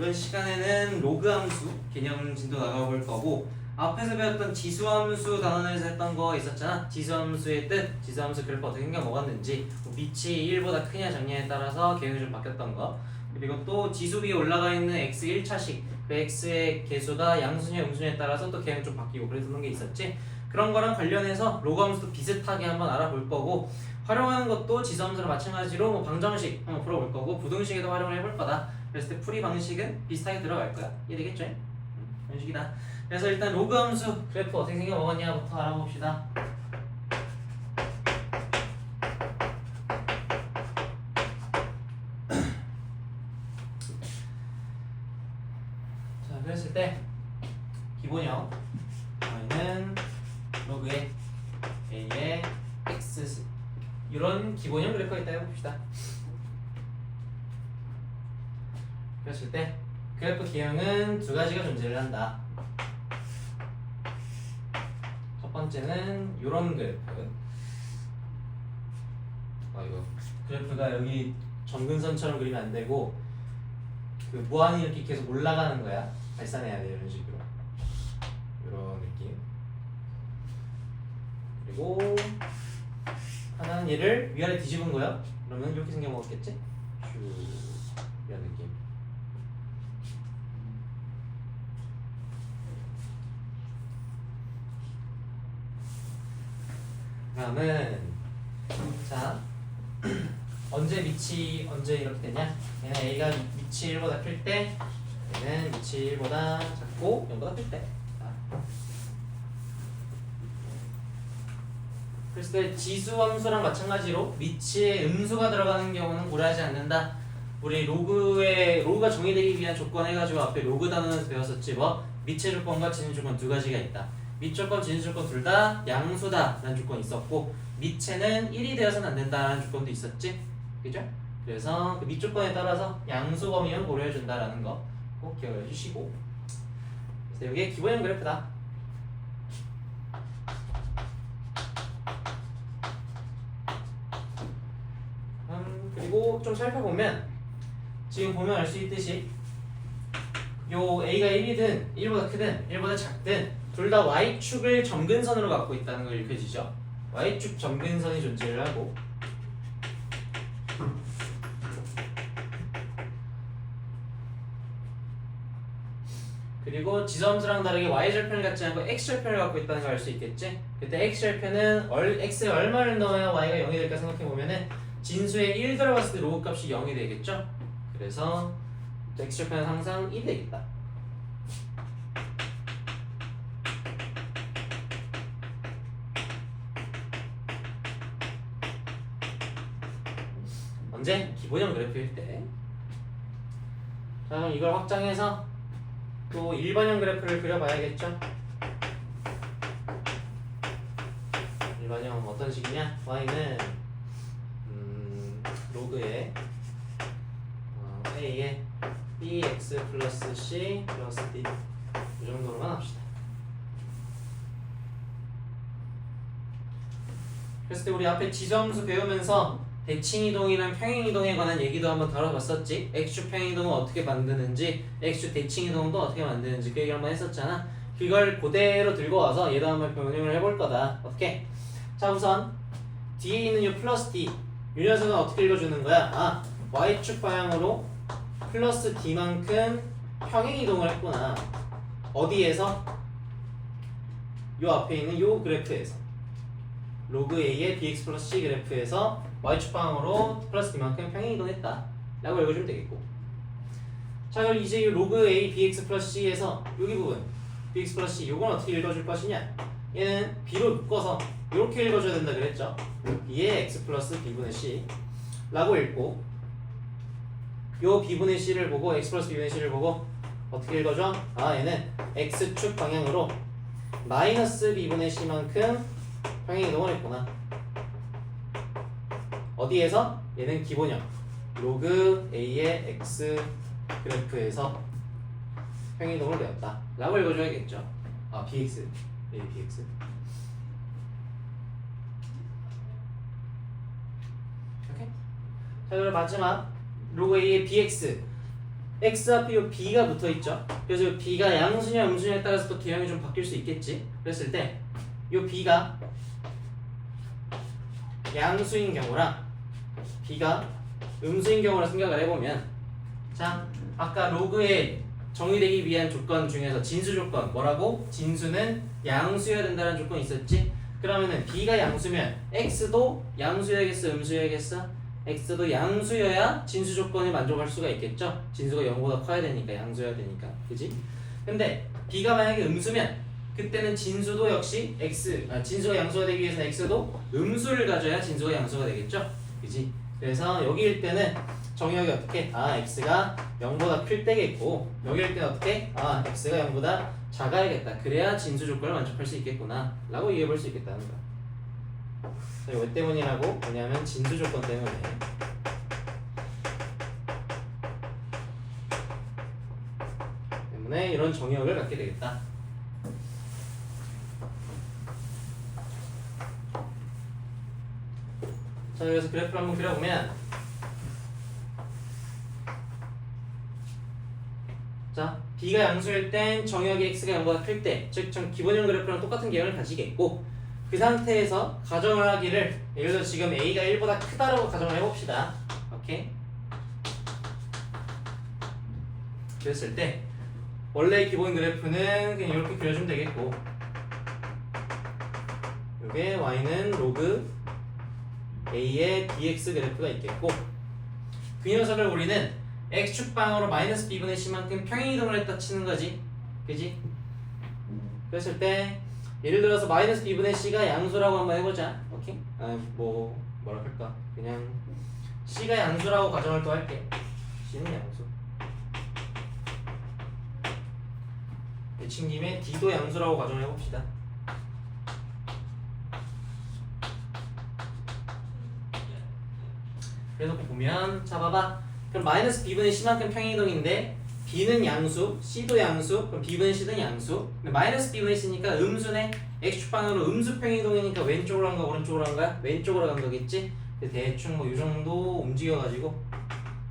이번 시간에는 로그 함수 개념 진도 나가볼 거고, 앞에서 배웠던 지수함수 단원에서 했던 거 있었잖아. 지수함수의 뜻, 지수함수 그래프 어떻게 생겨 먹었는지, 뭐 밑이 1보다 크냐 작냐에 따라서 개형이 좀 바뀌었던 거, 그리고 또 지수 위에 올라가 있는 x 1차식 그 x의 개수가 양수냐 음수냐에 따라서 또 개형이 좀 바뀌고 그랬던 게 있었지. 그런 거랑 관련해서 로그 함수도 비슷하게 한번 알아볼 거고, 활용하는 것도 지수함수랑 마찬가지로 뭐 방정식 한번 풀어볼 거고, 부등식에도 활용을 해볼 거다. 그랬을 때 풀이 방식은 비슷하게 들어갈 거야. 이해되겠죠? 그런 식이다. 그래서 일단 로그 함수 그래프 어떻게 생겨 먹었냐부터 알아봅시다. 자, 그랬을 때 기본형 y는 로그의 a의 x 이런 기본형 그래프가 있다 해봅시다. 그랬을 때 그래프 기형은 두 가지가 존재를 한다. 첫 번째는 이런 그래프. 이거 그래프가 여기 점근선처럼 그리면 안 되고 그 무한히 이렇게 계속 올라가는 거야. 발산해야 돼 이런 식으로. 이런 느낌. 그리고 하나는 얘를 위아래 뒤집은 거야. 그러면 이렇게 생겨 먹었겠지? 슈 이런 느낌. 다음은 자 언제 밑이 언제 이렇게 되냐? 얘는 a가 밑이 1보다 클 때, 얘는 밑이 1보다 작고 0보다 클 때. 그랬을 때 지수 함수랑 마찬가지로 밑에 음수가 들어가는 경우는 고려하지 않는다. 우리 로그가 정의되기 위한 조건 해가지고 앞에 로그 단원에서 배웠었지. 뭐 밑의 조건과 진수 조건 두 가지가 있다. 밑 조건, 진수 조건 둘 다 양수다 라는 조건이 있었고, 밑에는 1이 되어서는 안 된다라는 조건도 있었지. 그죠? 그래서 그 밑 조건에 따라서 양수 범위는 고려해준다라는 거 꼭 기억해 주시고, 그래서 이게 기본형 그래프다. 그리고 좀 살펴보면 지금 보면 알 수 있듯이 요 a가 1이든 1보다 크든 1보다 작든 둘 다 y축을 점근선으로 갖고 있다는 걸 읽혀지죠. y축 점근선이 존재를 하고, 그리고 지수함수랑 다르게 y절편을 갖지 않고 x절편을 갖고 있다는 걸 알 수 있겠지. 그때 x절편은 x에 얼마를 넣어야 y가 0이 될까 생각해보면은 진수에 1 들어갔을 때 로그 값이 0이 되겠죠. 그래서 x절편은 항상 1이 되겠다. 언제? 기본형 그래프일 때. 자, 그럼 이걸 확장해서 또 일반형 그래프를 그려봐야겠죠. 일반형 어떤 식이냐? y는 로그의 a의 bx 플러스 c 플러스 d 이 정도로만 합시다. 그랬을 때 우리 앞에 지수함수 배우면서 대칭이동이랑 평행이동에 관한 얘기도 한번 다뤄봤었지. x축 평행이동은 어떻게 만드는지, x축 대칭이동도 어떻게 만드는지 그 얘기 한번 했었잖아. 그걸 그대로 들고 와서 얘도 한번 변형을 해볼 거다. 어떻게? 자, 우선 뒤에 있는 이 플러스 d 이 녀석은 어떻게 읽어주는 거야? y축 방향으로 플러스 d만큼 평행이동을 했구나. 어디에서? 요 앞에 있는 요 그래프에서, 로그 a의 bx 플러스 c 그래프에서 y축 방향으로 플러스 d만큼 평행이동했다 라고 읽어주면 되겠고, 자 그럼 이제 이 로그 a bx 플러스 c에서 여기 부분 bx 플러스 c 요건 어떻게 읽어줄 것이냐? 얘는 b로 묶어서 이렇게 읽어줘야 된다 그랬죠. b의 x 플러스 b분의 c 라고 읽고, 요 b분의 c를 보고 x 플러스 b분의 c를 보고 어떻게 읽어줘? 얘는 x축 방향으로 마이너스 b분의 c만큼 평행이동을 했구나. 어디에서? 얘는 기본형 로그 a의 x 그래프에서 평행이동을 배웠다 라고 읽어줘야겠죠. bx a bx. 오케이? 자, 그럼 마지막 로그 a의 bx x 앞에 요 b가 붙어있죠. 그래서 요 b가 양수냐 음수냐에 따라서 또 개형이 좀 바뀔 수 있겠지. 그랬을 때 요 b가 양수인 경우랑 b가 음수인 경우를 생각을 해보면, 자, 아까 로그에 정의되기 위한 조건 중에서 진수 조건 뭐라고? 진수는 양수여야 된다는 조건이 있었지. 그러면은 b가 양수면 x도 양수여야겠어 음수여야겠어? x도 양수여야 진수 조건을 만족할 수가 있겠죠. 진수가 0보다 커야 되니까, 양수여야 되니까, 그지? 근데 b가 만약에 음수면 그때는 진수도 역시 진수가 양수가 되기 위해서 x도 음수를 가져야 진수가 양수가 되겠죠, 그지? 그래서 여기일 때는 정의역이 어떻게? x가 0보다 클 때겠고, 여기일 때는 어떻게? x가 0보다 작아야겠다. 그래야 진수 조건을 만족할 수 있겠구나 라고 이해해 볼 수 있겠다는 거야. 왜 때문이라고? 왜냐하면 진수 조건 때문에 이런 정의역을 갖게 되겠다. 자, 여기서 그래프를 한번 그려보면, 자, b가 양수일 땐 정의역이 x가 0보다 클 때, 즉 기본형 그래프랑 똑같은 개형을 가지겠고, 그 상태에서 가정을 하기를, 예를 들어 지금 a가 1보다 크다라고 가정을 해봅시다. 오케이? 그랬을 때 원래 기본 그래프는 그냥 이렇게 그려주면 되겠고, 요게 y는 로그 a의 bx 그래프가 있겠고, 그 녀석을 우리는 x축방으로 마이너스 b분의 c만큼 평행이동을 했다 치는 거지, 그지? 그랬을 때 예를 들어서 마이너스 b분의 c가 양수라고 한번 해보자. 오케이? 뭐라 할까? 그냥 c가 양수라고 가정을 또 할게. c는 양수. 내친 김에 d도 양수라고 가정을 해봅시다. 그래서 보면, 자 봐봐. 그럼 마이너스 b분의 c만큼 평행이동인데 b는 양수, c도 양수, 그럼 b분의 c는 양수. 근데 마이너스 b분의 c니까 음수네. x축방으로 음수 평행이동이니까 왼쪽으로 간 거야, 오른쪽으로 간 거야? 왼쪽으로 간 거겠지? 대충 뭐 이 정도 움직여가지고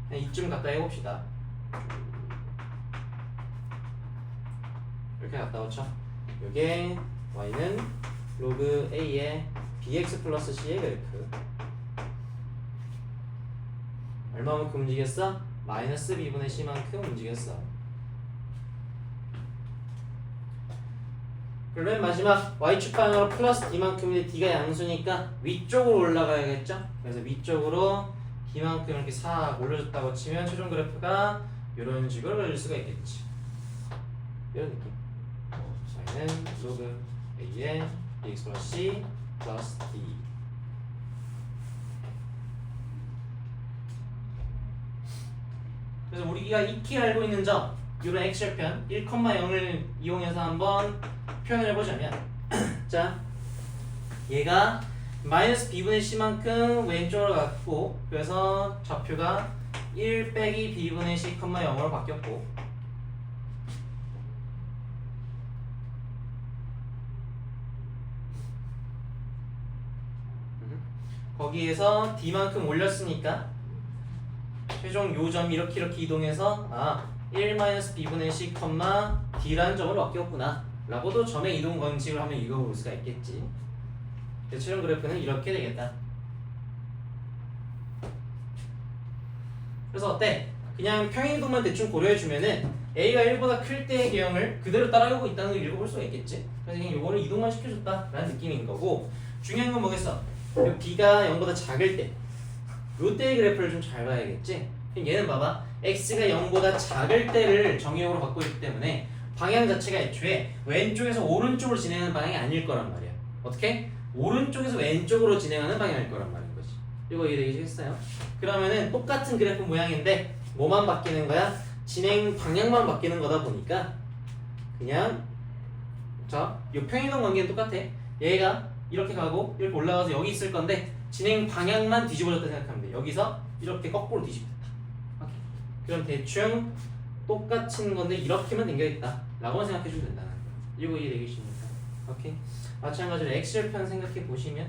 그냥 이쯤 갖다 해봅시다. 이렇게 갖다 붙여. 요게 y는 로그 a의 bx 플러스 c의 그래프. 얼마만큼 움직였어? 마이너스 b분의 c만큼 움직였어. 그리고 맨 마지막 y축방으로 플러스 d만큼인데 d가 양수니까 위쪽으로 올라가야겠죠? 그래서 위쪽으로 d만큼 이렇게 싹 올려줬다고 치면 최종 그래프가 이런 식으로 그릴 수가 있겠지. 이런 느낌. 저희는 로그 a의 bx 플러스 c 플러스 d. 그래서 우리가 익히 알고 있는 점, 이런 x절편 1,0을 이용해서 한번 표현을 해보자면 자, 얘가 마이너스 b분의 c만큼 왼쪽으로 갔고, 그래서 좌표가 1 빼기 b분의 c, 0으로 바뀌었고, 거기에서 d만큼 올렸으니까 최종 요점 이렇게 이동해서 1-b분의 c, d라는 점으로 바뀌었구나 라고도 점의 이동 관식을 하면 읽어볼 수가 있겠지. 최종 그래프는 이렇게 되겠다. 그래서 어때? 그냥 평행이동만 대충 고려해주면은 a가 1보다 클 때의 개형을 그대로 따라가고 있다는 걸 읽어볼 수가 있겠지. 그래서 그냥 요거를 이동만 시켜줬다 라는 느낌인 거고, 중요한 건 뭐겠어? b가 0보다 작을 때 요때의 그래프를 좀 잘 봐야겠지. 얘는 봐봐, x가 0보다 작을 때를 정의역으로 갖고 있기 때문에 방향 자체가 애초에 왼쪽에서 오른쪽으로 진행하는 방향이 아닐 거란 말이야. 어떻게? 오른쪽에서 왼쪽으로 진행하는 방향일 거란 말인 거지. 이거 이해되시겠어요? 그러면은 똑같은 그래프 모양인데 뭐만 바뀌는 거야? 진행 방향만 바뀌는 거다 보니까 그냥 자, 이 평행이동 관계는 똑같아. 얘가 이렇게 가고 이렇게 올라가서 여기 있을 건데 진행 방향만 뒤집어졌다 생각하면 돼. 여기서 이렇게 거꾸로 뒤집혔다. 오케이. 그럼 대충 똑같은 건데 이렇게만 당겨있다 라고 생각해주면 된다는 거야. 이거 이해되겠습니까? 오케이. 마찬가지로 x절편 생각해 보시면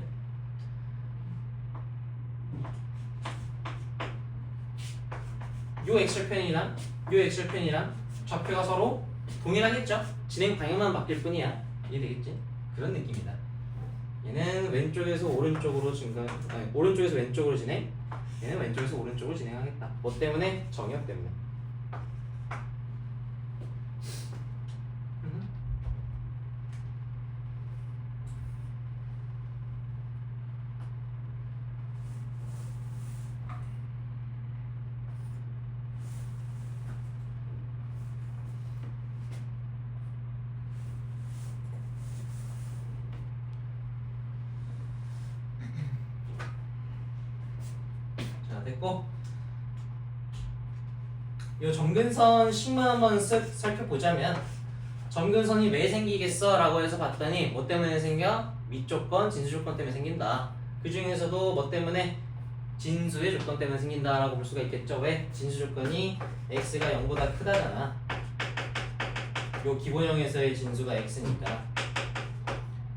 요 x절편이랑 요 x절편이랑 좌표가 서로 동일하겠죠? 진행 방향만 바뀔 뿐이야. 이해되겠지? 그런 느낌이다. 얘는 왼쪽에서 오른쪽으로 오른쪽에서 왼쪽으로 진행. 얘는 왼쪽에서 오른쪽으로 진행하겠다. 뭐 때문에? 정역 때문에. 됐고, 이 점근선 식만 한번 살펴보자면 점근선이 왜 생기겠어? 라고 해서 봤더니 뭐 때문에 생겨? 밑조건, 진수조건 때문에 생긴다. 그 중에서도 뭐 때문에? 진수의 조건 때문에 생긴다 라고 볼 수가 있겠죠. 왜? 진수조건이 x가 0보다 크다잖아. 요 기본형에서의 진수가 x니까.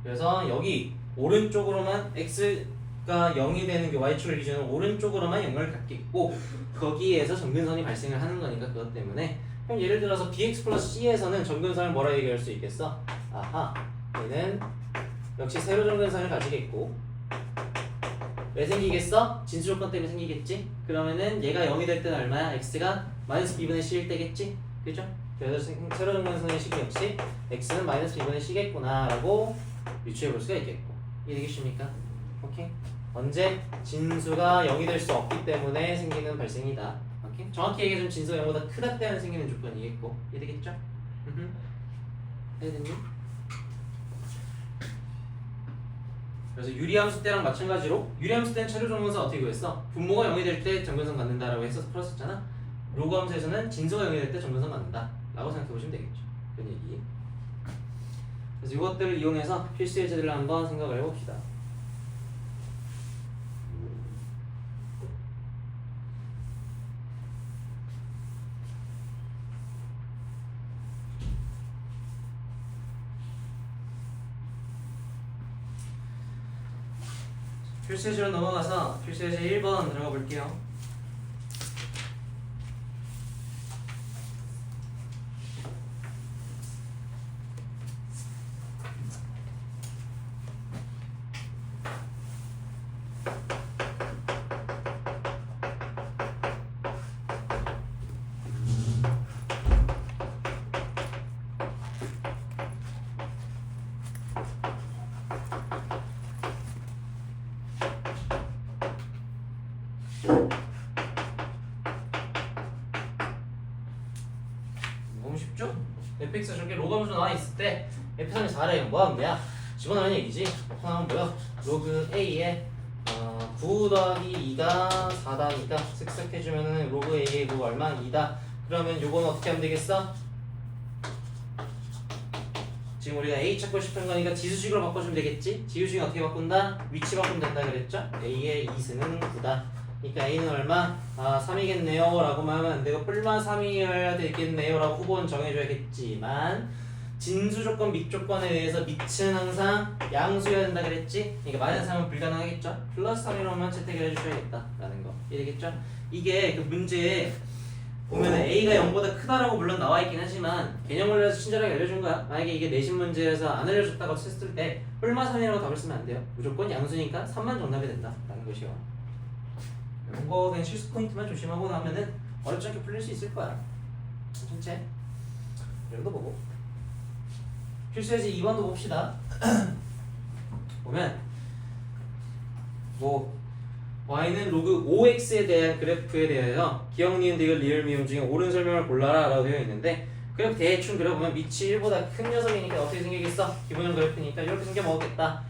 그래서 여기 오른쪽으로만 x가 0이 되는 게 y축을 기준으로 오른쪽으로만 연결을 갖겠고, 거기에서 점근선이 발생을 하는 거니까 그것 때문에. 그럼 예를 들어서 bx 플러스 c에서는 점근선을 뭐라 얘기할 수 있겠어? 아하, 얘는 역시 세로 점근선을 가지겠고, 왜 생기겠어? 진수조건 때문에 생기겠지? 그러면은 얘가 0이 될 때는 얼마야? x가 마이너스 b분의 c일 때겠지? 그죠? 그래서 세로 점근선의 식이 역시 x는 마이너스 b분의 c겠구나 라고 유추해 볼 수가 있겠고. 이해되겠습니까? 오케이? 언제? 진수가 0이 될 수 없기 때문에 생기는 발생이다. 오케이? 정확히 얘기하면 진수가 0보다 크다 때문에 생기는 조건이겠고. 이해되겠죠? 이해됐니? 그래서 유리함수 때랑 마찬가지로 유리함수 때는 최종점근선 어떻게 구했어? 분모가 0이 될 때 점근선 갖는다라고 해서 풀었었잖아. 로그함수에서는 진수가 0이 될 때 점근선 갖는다 라고 생각해보시면 되겠죠. 그런 얘기. 그래서 이것들을 이용해서 필수 예제들을 한번 생각을 해봅시다. 필수 예제로 넘어가서 필수 예제 1번 들어가 볼게요. 너무 쉽죠? fx가 저렇게 로그함수로 나와 있을 때 f3이 4래 뭐 하면 돼야? 집어넣는 얘기지. 하면 뭐야? 로그 a에 9 더하기 2가 4다니까 쓱쓱 해주면은 로그 a의 그 얼마? 2다. 그러면 요거는 어떻게 하면 되겠어? 지금 우리가 a 찾고 싶은 거니까 지수식으로 바꿔주면 되겠지? 지수식 어떻게 바꾼다? 위치 바꾸면 된다 그랬죠? a의 2승은 9다. 그러니까 a는 얼마? 3이겠네요 라고만 하면 안 되고 뿔마 3이어야 되겠네요 라고 후보는 정해줘야겠지만 진수조건, 밑조건에 의해서 밑은 항상 양수여야 된다 그랬지? 그러니까 마이너스 3은 불가능하겠죠? 플러스 3이라고만 채택을 해주셔야겠다 라는 거 이해되겠죠? 이게 그 문제에 보면 a가 0보다 크다라고 물론 나와 있긴 하지만 개념을 해서 친절하게 알려준 거야. 만약에 이게 내신 문제에서 안 알려줬다고 했을 때 뿔마 3이라고 답을 쓰면 안 돼요. 무조건 양수니까 3만 정답이 된다 라는 것이요. 이런 거 그냥 실수 포인트만 조심하고 나면은 어렵지 않게 풀릴 수 있을 거야. 전체 이런 거 보고 필수 예제 2번도 봅시다. 보면 뭐 y는 로그 5x에 대한 그래프에 대해서 기억, 니은, 디귿, 리을, 미음 중에 옳은 설명을 골라라 라고 되어 있는데 그래프 대충 그려보면 밑이 1보다 큰 녀석이니까 어떻게 생기겠어? 기본형 그래프니까 이렇게 생겨먹겠다.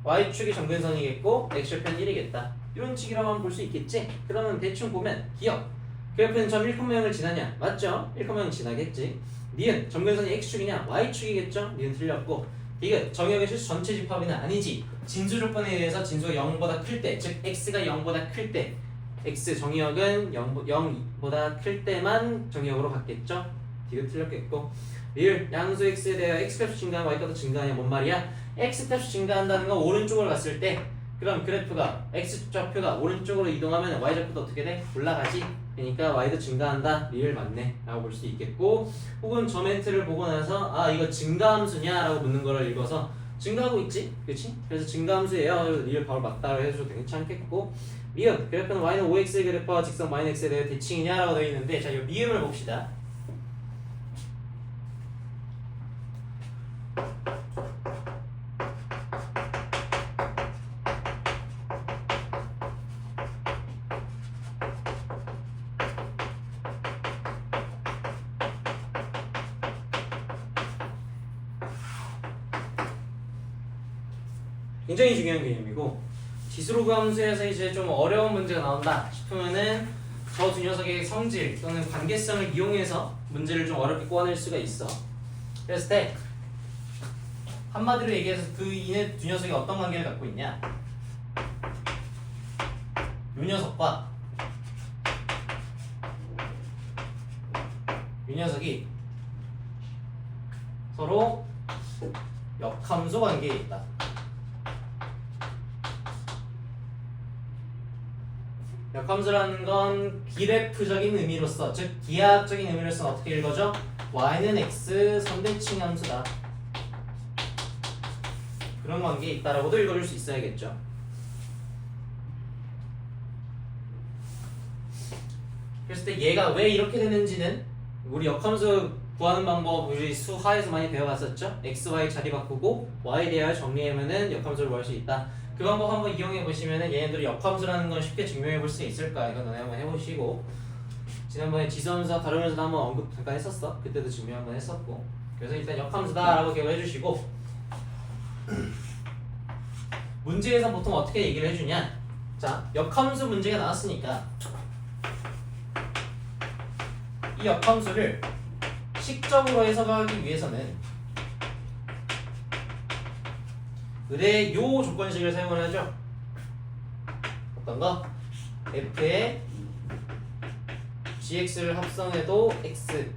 y축이 점근선이겠고 x절편 1이겠다. 이런 식이라고 한번 볼 수 있겠지? 그러면 대충 보면 기억 그래프는 점 1,0을 지나냐? 맞죠? 1,0을 지나겠지. 니은 점근선이 x축이냐? y축이겠죠? 니은 틀렸고 디귿 정역의 실수 전체 집합이는 아니지. 진수 조건에 의해서 진수가 0보다 클 때, 즉 x가 0보다 클 때 x 정역은 0보다 클 때만 정역으로 갔겠죠? 디귿 틀렸겠고 리을 양수 x에 대해 x값이 증가하면 y값도 증가하냐? 뭔 말이야? x값이 증가한다는 건 오른쪽으로 갔을 때 그럼 그래프가 x좌표가 오른쪽으로 이동하면 y좌표도 어떻게 돼? 올라가지? 그러니까 y도 증가한다. 리을 맞네 라고 볼 수 있겠고, 혹은 저 멘트를 보고 나서 아 이거 증가함수냐 라고 묻는 거를 읽어서 증가하고 있지? 그치? 그래서 증가함수예요. 리을 바로 맞다고 해줘도 괜찮겠고, 미음 그래프는 y는 5x의 그래프와 직선 마이너스 x에 대해 대칭이냐 라고 되어 있는데, 자 이 미음을 봅시다. 굉장히 중요한 개념이고, 지수로그 함수에서 이제 좀 어려운 문제가 나온다 싶으면은 저 두 녀석의 성질 또는 관계성을 이용해서 문제를 좀 어렵게 꼬아낼 수가 있어. 그랬을 때 한마디로 얘기해서 이네 두 녀석이 어떤 관계를 갖고 있냐, 이 녀석과 이 녀석이 서로 역함수 관계에 있다. 역함수라는 건 비래프적인 의미로서, 즉 기하학적인 의미로서 어떻게 읽어져? y는 x 선대칭 함수다. 그런 관계에 있다라고도 읽어줄 수 있어야겠죠. 그랬을 때 얘가 왜 이렇게 되는지는 우리 역함수 구하는 방법 우리 수하에서 많이 배워봤었죠. x, y 자리 바꾸고 y에 대하여 정리하면은 역함수를 구할 수 있다. 그 방법 한번 이용해 보시면은 얘네들이 역함수라는 건 쉽게 증명해 볼 수 있을까? 이거 너네 한번 해보시고, 지난번에 지수함수와 다루면서도 한번 언급 잠깐 했었어. 그때도 증명 한번 했었고. 그래서 일단 역함수다라고 기억을 해주시고, 문제에서 보통 어떻게 얘기를 해주냐? 자, 역함수 문제가 나왔으니까 이 역함수를 식적으로 해석하기 위해서는 의뢰의 요 조건식을 사용을 하죠. 어떤 거? f에 gx를 합성해도 x,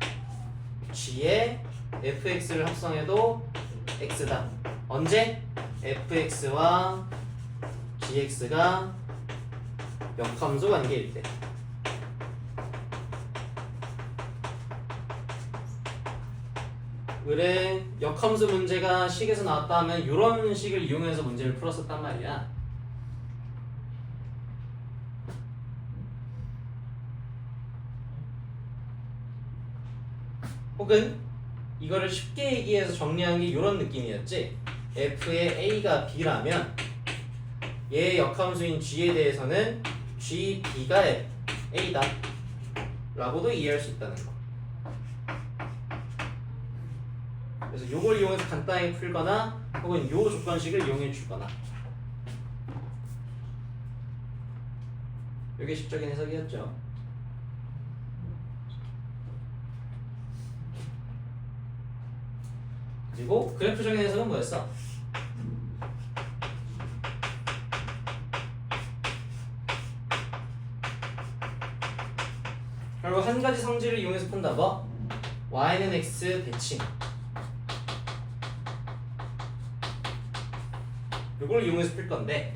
g에 fx를 합성해도 x다. 언제? fx와 gx가 역함수 관계일 때. 그래, 역함수 문제가 식에서 나왔다 하면 이런 식을 이용해서 문제를 풀었었단 말이야. 혹은 이거를 쉽게 얘기해서 정리한 게 이런 느낌이었지. f의 a가 b라면 얘의 역함수인 g에 대해서는 g, b가 a다 라고도 이해할 수 있다는 거. 그래서 요걸 이용해서 간단하게 풀거나 혹은 요 조건식을 이용해 주거나, 요게 식적인 해석이었죠. 그리고 그래프적인 해석은 뭐였어? 결국 한 가지 성질을 이용해서 푼다. 뭐? y는 x 대칭, 이걸 이용해서 풀 건데,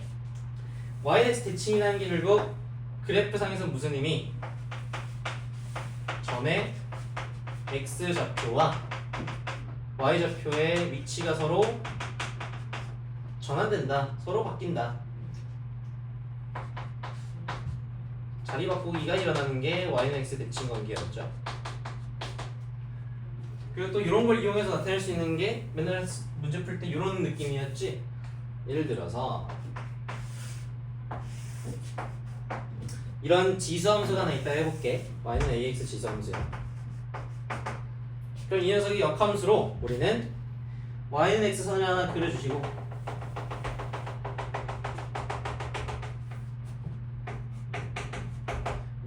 yx 대칭이라는 게 결국 그래프상에서 무슨 의미? 점의 x좌표와 y좌표의 위치가 서로 전환된다. 서로 바뀐다. 자리 바꾸기가 일어나는 게 y는 x 대칭 관계였죠. 그리고 또 이런 걸 이용해서 나타낼 수 있는 게 맨날 문제 풀 때 이런 느낌이었지. 예를 들어서 이런 지수함수가 하나 있다 해볼게. y는 ax 지수함수야. 그럼 이 녀석이 역함수로 우리는 y는 x선을 하나 그려주시고,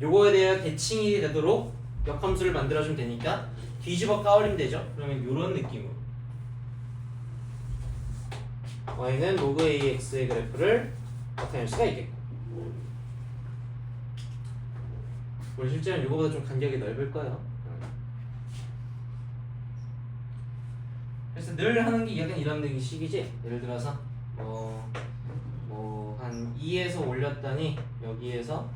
요거에 대해 대칭이 되도록 역함수를 만들어주면 되니까 뒤집어 까버리면 되죠. 그러면 요런 느낌으로 y는 로그 ax의 그래프를 나타낼 수가 있겠고, 우리 실제로는 이거보다 좀 간격이 넓을 거예요. 그래서 늘 하는 게 약간 이런 식이지. 예를 들어서 한 한 2에서 올렸더니 여기에서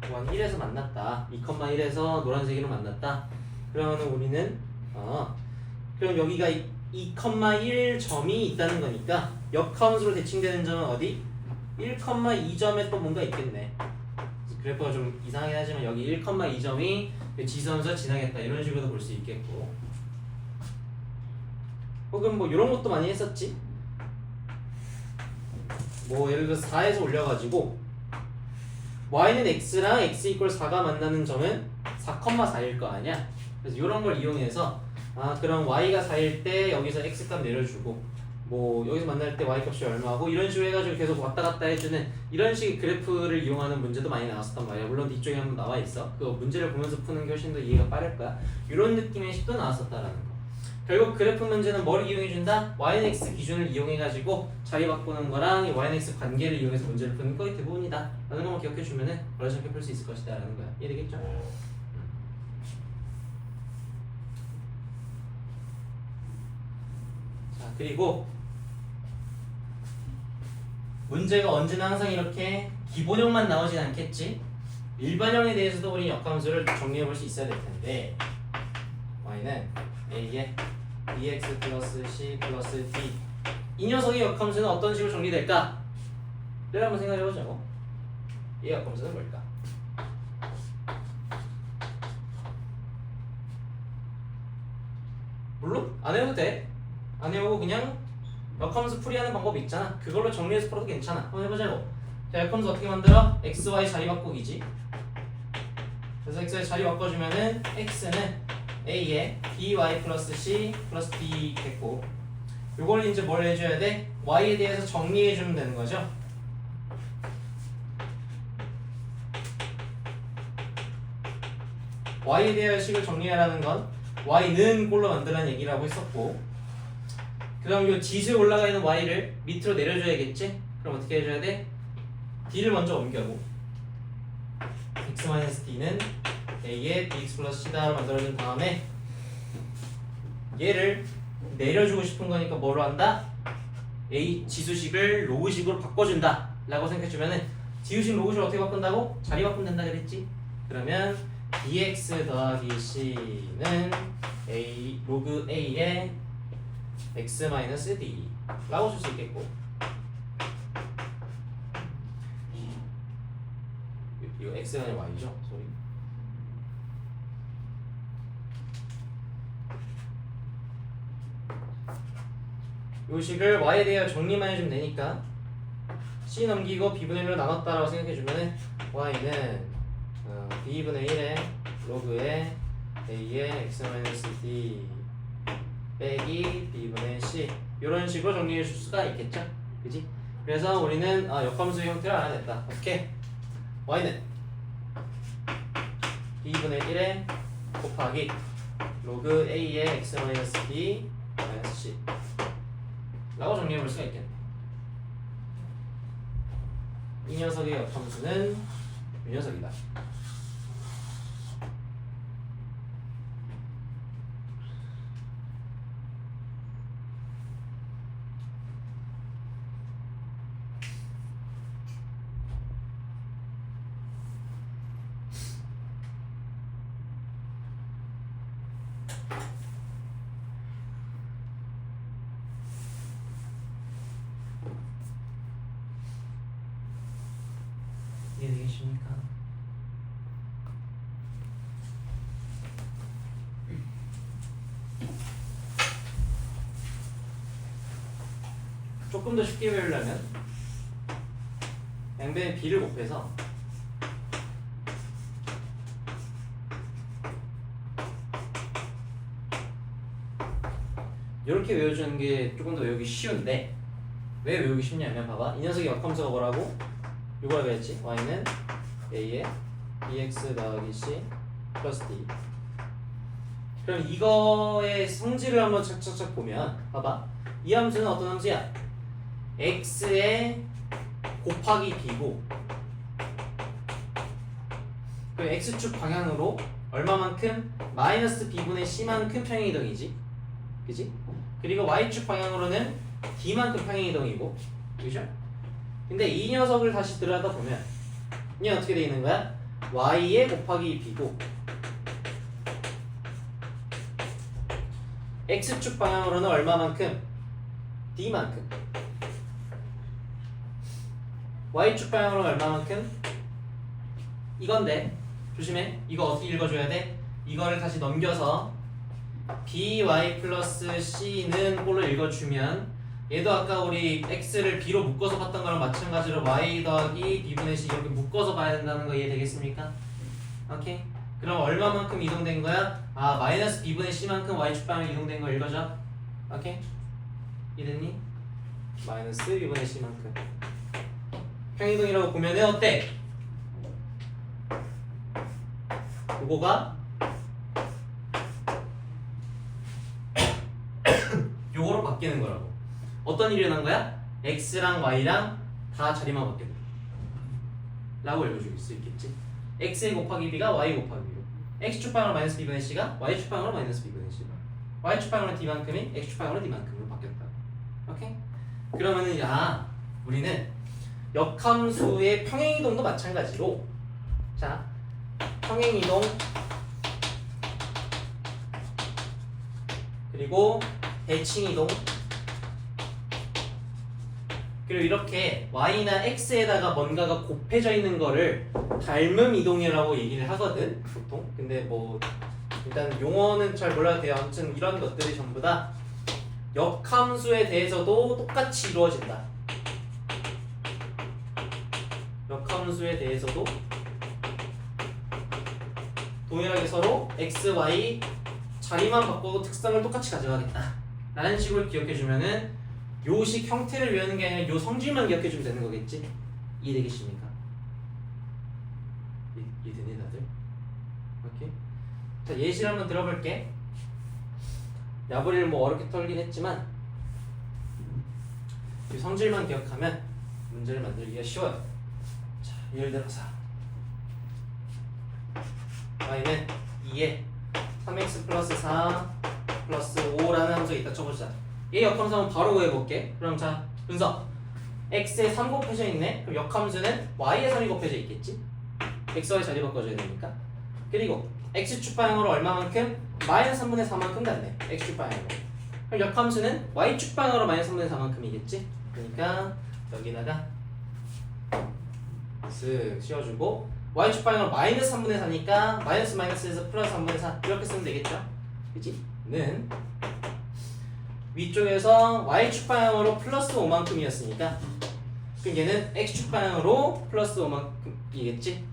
한 1에서 만났다. 2,1에서 노란색으로 만났다. 그러면 우리는 그럼 여기가 2,1 점이 있다는 거니까 역함수로 대칭되는 점은 어디? 1,2점에 또 뭔가 있겠네. 그래프가 좀 이상하긴 하지만 여기 1,2점이 지선에서 지나겠다 이런 식으로도 볼 수 있겠고, 혹은 뭐 이런 것도 많이 했었지. 뭐 예를 들어서 4에서 올려가지고 y는 x랑 x 이퀄 4가 만나는 점은 4,4일 거 아니야. 그래서 이런 걸 이용해서 그럼 y가 4일 때 여기서 x 값 내려주고, 뭐 여기서 만날 때 y 값이 얼마고 이런 식으로 해가지고 계속 왔다 갔다 해주는 이런 식의 그래프를 이용하는 문제도 많이 나왔었단 말이야. 물론 뒤쪽에 한번 나와 있어. 그 문제를 보면서 푸는 게 훨씬 더 이해가 빠를 거야. 이런 느낌의 식도 나왔었다라는 거. 결국 그래프 문제는 뭘 이용해준다? yx 기준을 이용해가지고 자리 바꾸는 거랑 yx 관계를 이용해서 문제를 푸는 거의 대부분이다 라는 것만 기억해주면은 어렵지 않게 풀 수 있을 것이다 라는 거야. 이해되겠죠? 자, 그리고 문제가 언제나 항상 이렇게 기본형만 나오진 않겠지? 일반형에 대해서도 우리 역함수를 정리해 볼 수 있어야 될 텐데, y는 a에 bx 플러스 c 플러스 d, 이 녀석의 역함수는 어떤 식으로 정리될까? 를 한번 생각해 보자고. 이 역함수는 뭘까? 물론 안 해도 돼. 안 해오고 그냥 역함수 풀이하는 방법이 있잖아. 그걸로 정리해서 풀어도 괜찮아. 한번 해보자고. 자, 역함수 어떻게 만들어? x, y 자리 바꾸기지. 그래서 x에 자리 바꿔주면은 x는 a에 by 플러스 c 플러스 d 됐고, 요걸 이제 뭘 해줘야 돼? y에 대해서 정리해주면 되는 거죠. y에 대한 식을 정리하라는 건 y는 꼴로 만들라는 얘기라고 했었고, 그 다음 요 지수에 올라가 있는 y를 밑으로 내려줘야겠지? 그럼 어떻게 해줘야 돼? d를 먼저 옮겨고, x-d는 a에 bx 플러스 c다로 만들어준 다음에 얘를 내려주고 싶은 거니까 뭐로 한다? a 지수식을 로그식으로 바꿔준다 라고 생각해주면은, 지수식 로그식을 어떻게 바꾼다고? 자리 바꾸면 된다 그랬지? 그러면 bx 더하기 c는 a 로그 a에 x-d 라고 줄 수 있겠고, 이거 x가 아니라 y죠? 소리. 요 식을 y에 대하여 정리만 해주면 되니까 c 넘기고 b분의 1로 나눴다라고 생각해주면은 y는 b분의 1의 로그에 a의 x-d 빼기 b분의 c, 이런 식으로 정리해 줄 수가 있겠죠? 그지? 그래서 우리는 역함수의 형태를 알아냈다. 오케이. y는 b분의 1에 곱하기 로그 a의 x-d c 라고 정리해 볼 수가 있겠네. 이 녀석의 역함수는 이 녀석이다. 이해되십니까? 조금 더 쉽게 배우려면 양변에 b를 곱해서 이렇게 외워주는 게 조금 더 외우기 쉬운데, 왜 외우기 쉽냐면 봐봐, 이 녀석의 역함수가 뭐라고? 이걸 배웠지? y는 a에 bx 더하기 c 플러스 d. 그럼 이거의 성질을 한번 착착착 보면 봐봐, 이 함수는 어떤 함수야? x에 곱하기 b고, 그 x축 방향으로 얼마만큼? 마이너스 b분의 c만큼 평행이동이지, 그지? 그리고 y축 방향으로는 d만큼 평행이동이고, 그죠? 근데 이 녀석을 다시 들여다보면 이 어떻게 돼 있는 거야? y에 곱하기 b고 x축 방향으로는 얼마만큼? d만큼. y축 방향으로는 얼마만큼? 이건데 조심해. 이거 어떻게 읽어줘야 돼? 이거를 다시 넘겨서 by 플러스 c는 꼴로 읽어주면 얘도 아까 우리 x를 b로 묶어서 봤던 거랑 마찬가지로 y 더하기 b분의 c 이렇게 묶어서 봐야 된다는 거 이해되겠습니까? 오케이? 그럼 얼마만큼 이동된 거야? 아 마이너스 b분의 c만큼 y축 방향 이동된 거 읽어줘. 오케이? 이해됐니? 마이너스 b분의 c만큼 평이동이라고 보면은 어때? 요거가 요거로 바뀌는 거라고. 어떤 일이 일어난 거야? x랑 y랑 다 자리만 바뀌는 라고 읽어줄 수 있겠지. x 곱하기 b가 y 곱하기 b로, x축 방향으로 마이너스 b분의 c가 y축 방향으로 마이너스 b분의 c로, y축 방향으로 d만큼이 x축 방향으로 d만큼으로 바뀌었다. 오케이? 그러면은 우리는 역함수의 평행이동도 마찬가지로 자 평행이동 그리고 대칭이동 그리고 이렇게 y나 x에다가 뭔가가 곱해져 있는 거를 닮음 이동이라고 얘기를 하거든 보통. 근데 뭐 일단 용어는 잘 몰라도 돼요. 아무튼 이런 것들이 전부 다 역함수에 대해서도 똑같이 이루어진다. 역함수에 대해서도 동일하게 서로 x, y 자리만 바꿔도 특성을 똑같이 가져가겠다 라는 식으로 기억해주면은 요식 형태를 외우는 게 아니라 요 성질만 기억해주면 되는 거겠지? 이해되겠습니까? 이해되니 다들? 오케이? 자 예시를 한번 들어볼게. 야부리를 뭐 어렵게 털긴 했지만 이 성질만 기억하면 문제를 만들기가 쉬워요. 자 예를 들어서 y는 2에 3x 플러스 4 플러스 5라는 함수가 있다 쳐보자. 얘 역함수 한번 바로 구해볼게. 그럼 자 분석 x에 3 곱해져 있네. 그럼 역함수는 y에 3이 곱해져 있겠지. xy 자리 바꿔줘야 되니까. 그리고 x축 방향으로 얼마만큼? 마이너스 3분의 4만큼 갔네. x축 방향으로. 그럼 역함수는 y축 방향으로 마이너스 3분의 4만큼이겠지. 그러니까 여기다가 쓱 씌워주고 y축 방향으로 마이너스 3분의 4니까 마이너스 마이너스에서 플러스 3분의 4 이렇게 쓰면 되겠죠? 그치? 는 위쪽에서 y축 방향으로 플러스 5만큼이었으니까 그럼 얘는 x축 방향으로 플러스 5만큼이겠지?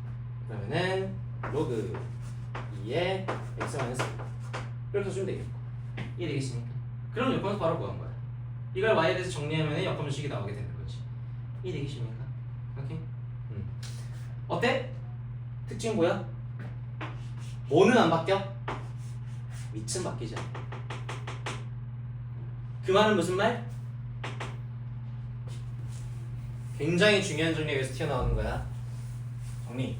그러면은 로그 2에 x 마이너스 이렇게 써주면 되겠고. 이해되겠습니까? 그럼 역함수 바로 구한 거야. 이걸 y에 대해서 정리하면 역함수식이 나오게 되는 거지. 이해되겠습니까? 오케이? 어때? 특징 뭐야? 뭐는 안 바뀌어? 위치는 바뀌지 않아. 그 말은 무슨 말? 굉장히 중요한 정리가 여기서 튀어나오는 거야. 정리.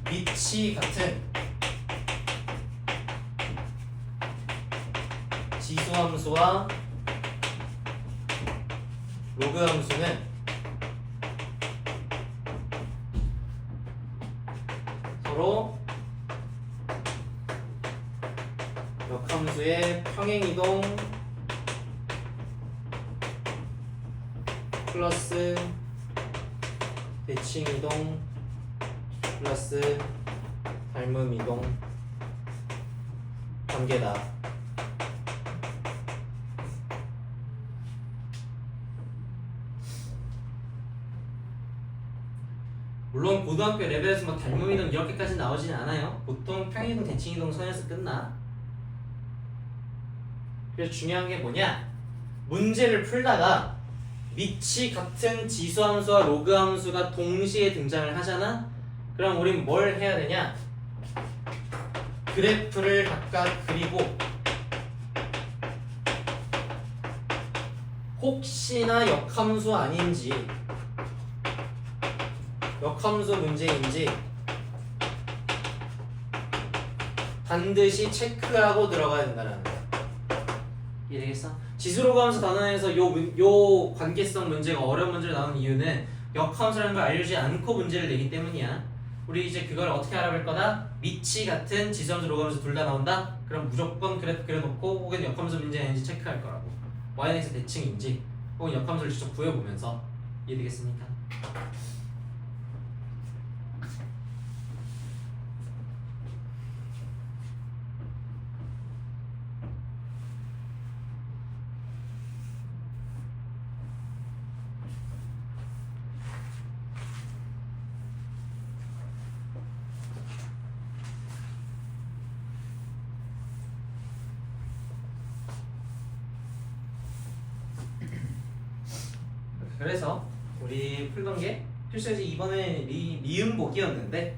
위치 같은 지수함수와 로그 함수는 서로 역함수의 평행이동 플러스 대칭이동 플러스 닮음이동 관계다. 물론 고등학교 레벨에서 막 닮음이동 이렇게까지 나오진 않아요. 보통 평행이동, 대칭이동 선에서 끝나. 그래서 중요한 게 뭐냐? 문제를 풀다가 위치 같은 지수함수와 로그함수가 동시에 등장을 하잖아? 그럼 우린 뭘 해야 되냐? 그래프를 각각 그리고 혹시나 역함수 아닌지 역함수 문제인지 반드시 체크하고 들어가야 된다는 거야. 이해되겠어? 지수로 가면서 단원에서 요 관계성 문제가 어려운 문제를 나오는 이유는 역함수라는 걸 알려주지 않고 문제를 내기 때문이야. 우리 이제 그걸 어떻게 알아볼 거다? 미치 같은 지수함수 로그함수 둘 다 나온다? 그럼 무조건 그래프 그려놓고 혹은 역함수 문제가 있는지 체크할 거라고. yx 대칭인지 혹은 역함수를 직접 구해보면서. 이해되겠습니까? 그래서 우리 풀던 게 필수에서 이번에 미음복이었는데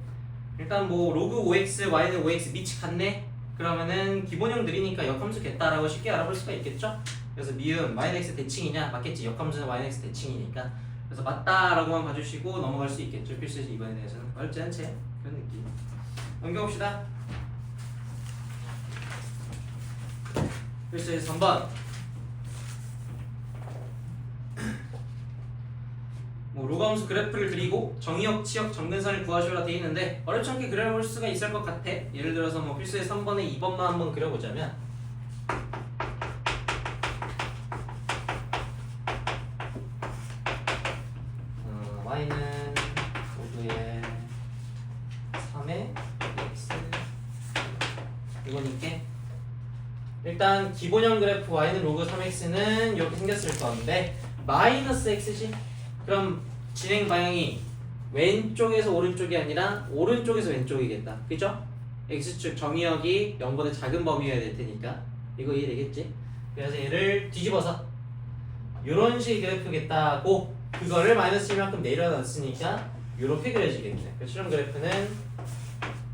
일단 뭐 로그 5x, y는 5x 미치 같네? 그러면은 기본형 느리니까 역함수겠다라고 쉽게 알아볼 수가 있겠죠? 그래서 미음 y는 x 대칭이냐? 맞겠지. 역함수는 y는 x 대칭이니까. 그래서 맞다라고만 봐주시고 넘어갈 수 있겠죠. 필수에서 이번에 대해서는 어렵지 않지? 그런 느낌. 넘겨봅시다. 필수에서 3번 뭐 로그함수 그래프를 그리고 정의역, 치역, 점근선을 구하시오라 되어 있는데 어렵지 않게 그려볼 수가 있을 것 같아. 예를 들어서 뭐 필수의 3번에 2번만 한번 그려보자면 y는 로그의 3의 x 이거니까 일단 기본형 그래프 y는 로그 3x는 이렇게 생겼을 건데 마이너스 x지? 그럼 진행 방향이 왼쪽에서 오른쪽이 아니라 오른쪽에서 왼쪽이겠다. 그죠? x축 정의역이 0보다 작은 범위여야 될 테니까 이거 이해되겠지? 그래서 얘를 뒤집어서 이런 식의 그래프겠다고 그거를 마이너스 1만큼 내려놨으니까 이렇게 그려지겠네. 실험 그래프는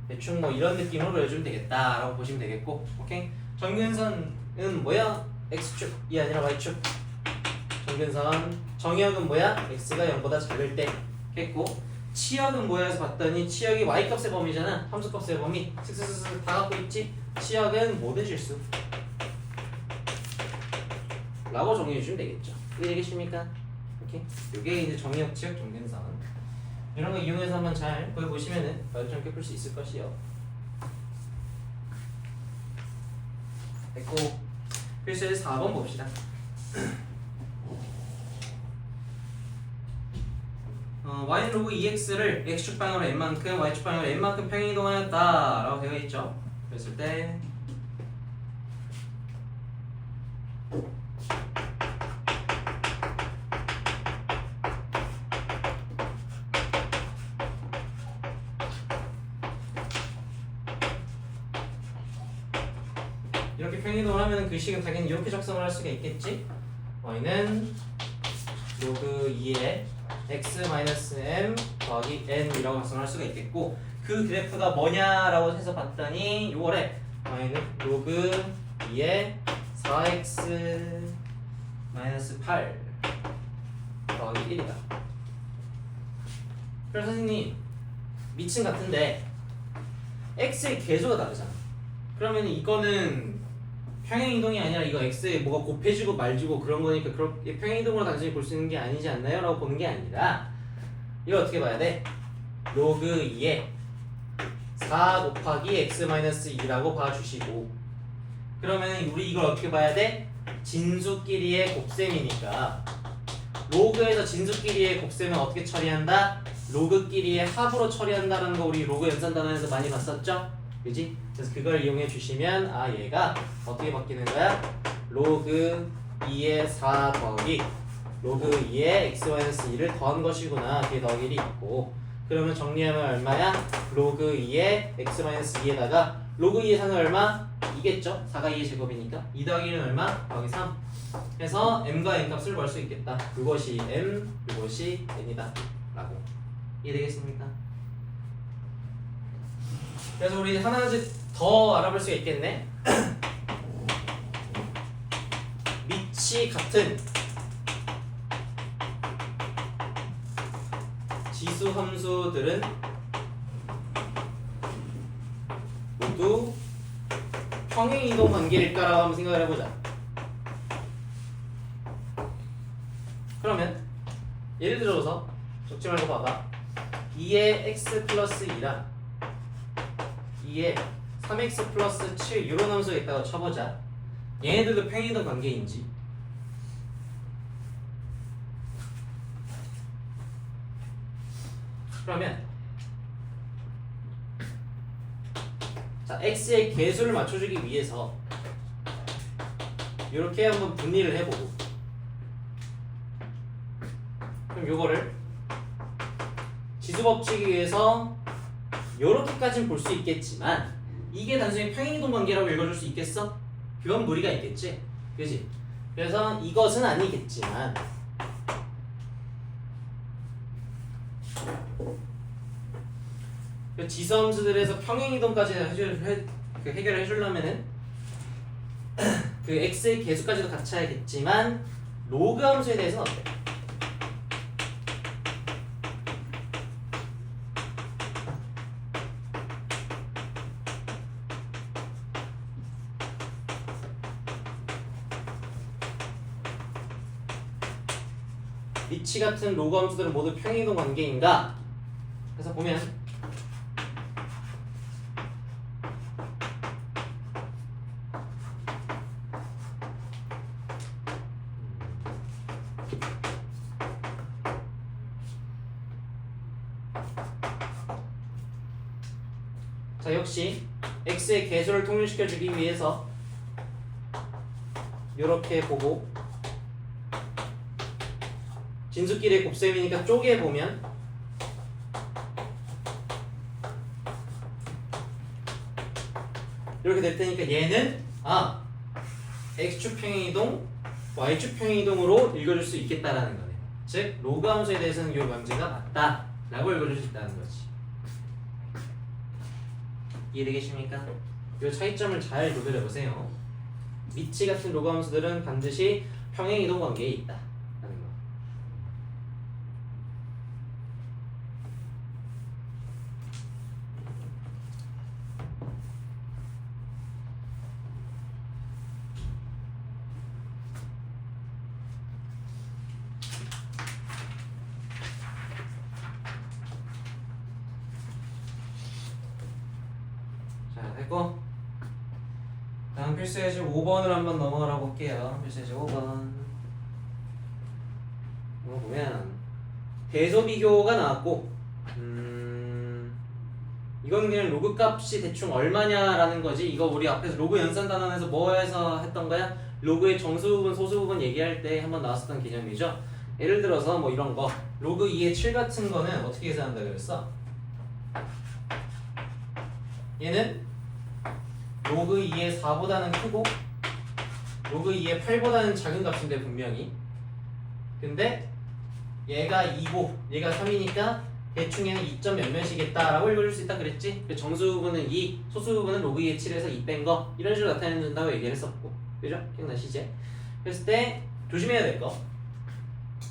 대충 뭐 이런 느낌으로 그려주면 되겠다라고 보시면 되겠고, 오케이? 정근선은 뭐야? x축이 아니라 y축. 정근선 정의역은 뭐야? x가 0보다 작을 때 했고, 치역은 뭐야 해서 봤더니 치역이 y값의 범위잖아. 함수값의 범위 슥슥슥 다 갖고 있지. 치역은 모든 실수 라고 정리해주면 되겠죠. 이해되겠습니까? 오케이? 요게 이제 정의역, 치역, 정근선 이런 거 이용해서 한번 잘 보여보시면은 어렵지 않게 풀 수 있을 것이요. 됐고, 필수의 4번 봅시다. y는 로그 2x를 x축 방향으로 n만큼, y축 방향으로 n만큼 평행이동하였다 라고 되어 있죠. 그랬을 때 이렇게 평행이동을 하면 그 식은 당연히 이렇게 작성을 할 수가 있겠지. y는 로그 2의 x-m 더하기 n이라고 작성할 수가 있겠고, 그 그래프가 뭐냐라고 해서 봤더니 요거래. y는 로그 2의 4x-8 더하기 1이다. 그래서 선생님 미친 같은데 x의 개수가 다르잖아. 그러면 이거는 평행이동이 아니라 이거 x에 뭐가 곱해지고 말지고 그런 거니까 그렇게 평행이동으로 단순히 볼 수 있는 게 아니지 않나요? 라고 보는 게 아니라 이거 어떻게 봐야 돼? 로그 2에 4 곱하기 x-2라고 봐주시고, 그러면 우리 이걸 어떻게 봐야 돼? 진수끼리의 곱셈이니까 로그에서 진수끼리의 곱셈은 어떻게 처리한다? 로그끼리의 합으로 처리한다는 거 우리 로그 연산 단원에서 많이 봤었죠? 그지? 그래서 그걸 이용해 주시면 아 얘가 어떻게 바뀌는 거야? 로그 2의 4 더하기 로그 2의 x-2를 더한 것이구나. 뒤에 더하기 1이 있고, 그러면 정리하면 얼마야? 로그 2의 x-2에다가 로그 2의 4는 얼마? 2겠죠? 4가 2의 제곱이니까 2 더하기 1은 얼마? 더하기 3 해서 m과 n 값을 구할 수 있겠다. 그것이 m, 그것이 n이다 라고. 이해되겠습니까? 그래서 우리 하나씩 더 알아볼 수가 있겠네. 미치 같은 지수 함수들은 모두 평행이동 관계일까라고 한번 생각을 해보자. 그러면 예를 들어서 적지 말고 봐봐. 2의 x 플러스 2랑 2의 3x 플러스 7 이런 함수가 있다고 쳐보자. 얘네들도 평행이동 관계인지. 그러면 자, x의 개수를 맞춰주기 위해서 이렇게 한번 분리를 해보고, 그럼 요거를 지수법칙에 의해서 요렇게까지는 볼 수 있겠지만 이게 단순히 평행이동 관계라고 읽어줄 수 있겠어? 그건 무리가 있겠지? 그지? 그래서 이것은 아니겠지만 그 지수함수들에서 평행이동까지 해결을 해주려면은 그 x의 개수까지도 갖춰야겠지만 로그 함수에 대해서는 어때? 리치 같은 로그 함수들은 모두 평행이동 관계인가? 그래서 보면 자, 역시 x의 개수를 통일시켜주기 위해서 이렇게 보고 진수끼리의 곱셈이니까 쪼개보면 이렇게 될 테니까 얘는 x축 평행이동, y축 평행이동으로 읽어줄 수 있겠다라는 거네. 즉 로그 함수에 대해서는 이 명제가 맞다라고 읽어줄 수 있다는 거지. 이해되겠습니까? 이 차이점을 잘 조절해보세요. 미치 같은 로그 함수들은 반드시 평행이동 관계에 있다 라는 거. 자, 됐고 다음 필수예제 5번을 한번 넘어가 볼게요. 필수예제 5번 보면 대소 비교가 나왔고 이건 그냥 로그 값이 대충 얼마냐라는 거지. 이거 우리 앞에서 로그 연산 단원에서 뭐해서 했던 거야? 로그의 정수 부분, 소수 부분 얘기할 때 한번 나왔었던 개념이죠. 예를 들어서 뭐 이런 거 로그 2의 7 같은 거는 어떻게 계산한다 그랬어? 얘는 로그 2의 4보다는 크고 로그 2의 8보다는 작은 값인데 분명히, 근데 얘가 2고 얘가 3이니까 대충 얘는 2점 몇몇이겠다 라고 읽어줄 수 있다 그랬지? 정수 부분은 2, 소수 부분은 로그 2의 7에서 2 뺀 거 이런 식으로 나타낸다고 얘기를 했었고, 그죠? 기억나시지? 그랬을 때 조심해야 될 거,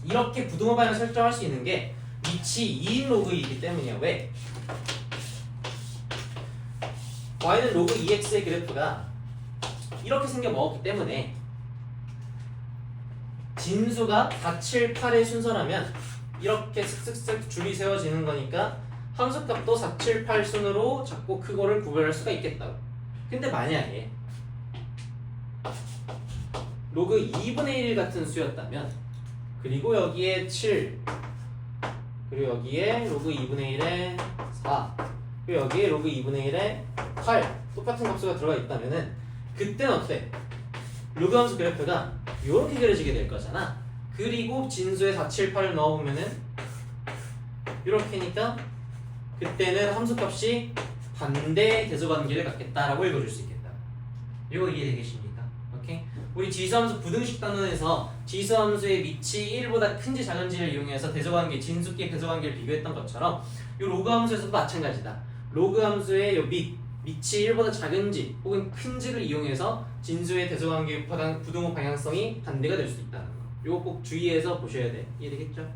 이렇게 부등호 방향 설정할 수 있는 게 위치 2인 로그이기 때문이야. 왜? y는 로그 2x의 그래프가 이렇게 생겨 먹었기 때문에 진수가 4, 7, 8의 순서라면 이렇게 슥슥슥 줄이 세워지는 거니까 함수값도 4, 7, 8 순으로 작고 크고를 구별할 수가 있겠다고. 근데 만약에 로그 2분의 1 같은 수였다면, 그리고 여기에 7, 그리고 여기에 로그 2분의 1에 4, 그리고 여기에 로그 2분의 1에 8 똑같은 값수가 들어가 있다면은 그때는 어때? 로그 함수 그래프가 이렇게 그려지게 될 거잖아. 그리고 진수에 4, 7, 8을 넣어보면은 이렇게니까 그때는 함수값이 반대 대소관계를 갖겠다라고 읽어줄 수 있겠다. 이거 이해되겠습니까? 오케이? 우리 지수함수 부등식 단원에서 지수함수의 밑이 1보다 큰지 작은지를 이용해서 대소관계, 진수끼리 대소관계를 비교했던 것처럼 이 로그 함수에서도 마찬가지다. 로그 함수의 요 밑이 1보다 작은지 혹은 큰지를 이용해서 진수의 대소관계 부등호 방향성이 반대가 될 수 있다는 거. 이거 꼭 주의해서 보셔야 돼. 이해되겠죠?